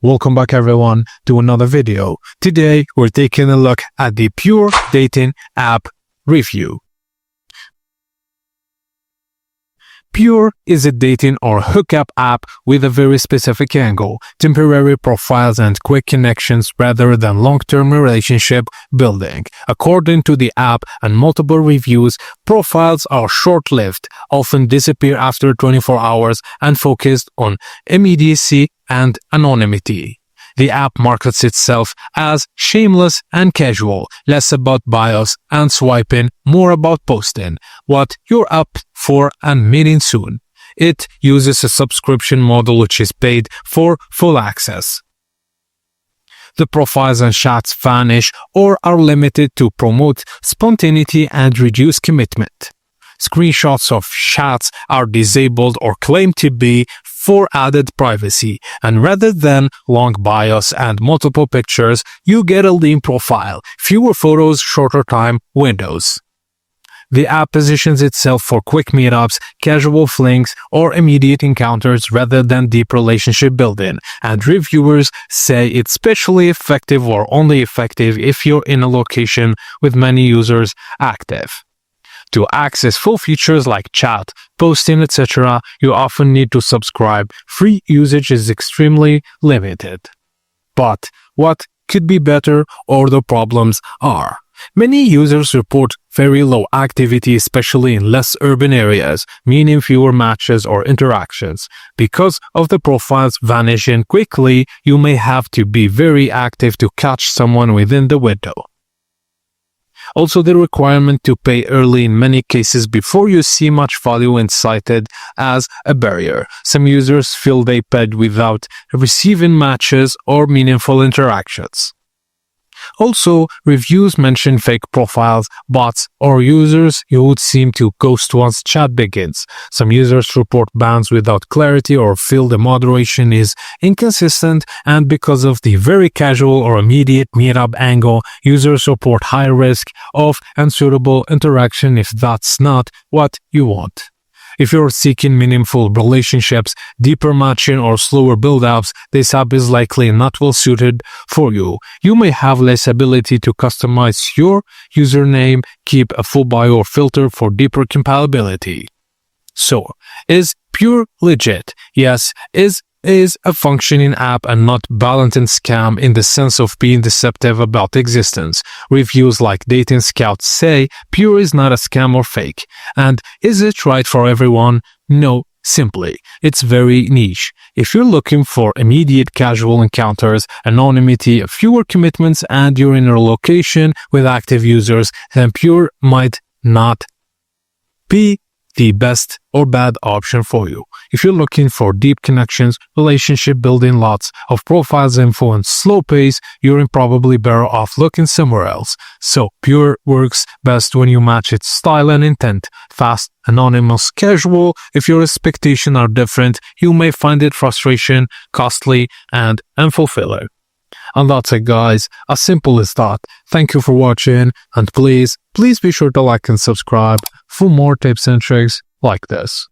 Welcome back everyone to another video. Today we're taking a look at the Pure Dating app review. Pure is a dating or hookup app with a very specific angle, temporary profiles and quick connections rather than long-term relationship building. According to the app and multiple reviews, profiles are short-lived, often disappear after 24 hours and focused on immediacy and anonymity. The app markets itself as shameless and casual, less about bios and swiping, more about posting what you're up for and meeting soon. It uses a subscription model which is paid for full access. The profiles and chats vanish or are limited to promote spontaneity and reduce commitment. Screenshots of chats are disabled or claimed to be for added privacy, and rather than long bios and multiple pictures, you get a lean profile, fewer photos, shorter time windows. The app positions itself for quick meetups, casual flings, or immediate encounters rather than deep relationship building, and reviewers say it's especially effective or only effective if you're in a location with many users active. To access full features like chat, posting, etc., you often need to subscribe. Free usage is extremely limited. But what could be better or the problems are? Many users report very low activity, especially in less urban areas, meaning fewer matches or interactions. Because of the profiles vanishing quickly, you may have to be very active to catch someone within the window. Also, the requirement to pay early in many cases before you see much value is cited as a barrier. Some users feel they paid without receiving matches or meaningful interactions. Also, reviews mention fake profiles, bots, or users who would seem to ghost once chat begins. Some users report bans without clarity or feel the moderation is inconsistent, and because of the very casual or immediate meetup angle, users report high risk of unsuitable interaction if that's not what you want. If you're seeking meaningful relationships, deeper matching, or slower build-ups, this app is likely not well suited for you. You may have less ability to customize your username, keep a full bio, or filter for deeper compatibility. So, is Pure legit? Yes, is a functioning app and not balancing scam in the sense of being deceptive about existence. Reviews like Dating Scout say Pure is not a scam or fake. And is it right for everyone? No, simply. It's very niche. If you're looking for immediate casual encounters, anonymity, fewer commitments, and you're in a location with active users, then Pure might not be the best or bad option for you. If you're looking for deep connections, relationship building, lots of profiles info, and slow pace, you're probably better off looking somewhere else. So Pure works best when you match its style and intent. Fast, anonymous, casual. If your expectations are different, you may find it frustration, costly, and unfulfilling. And that's it guys, as simple as that. Thank you for watching, and please be sure to like and subscribe for more tips and tricks like this.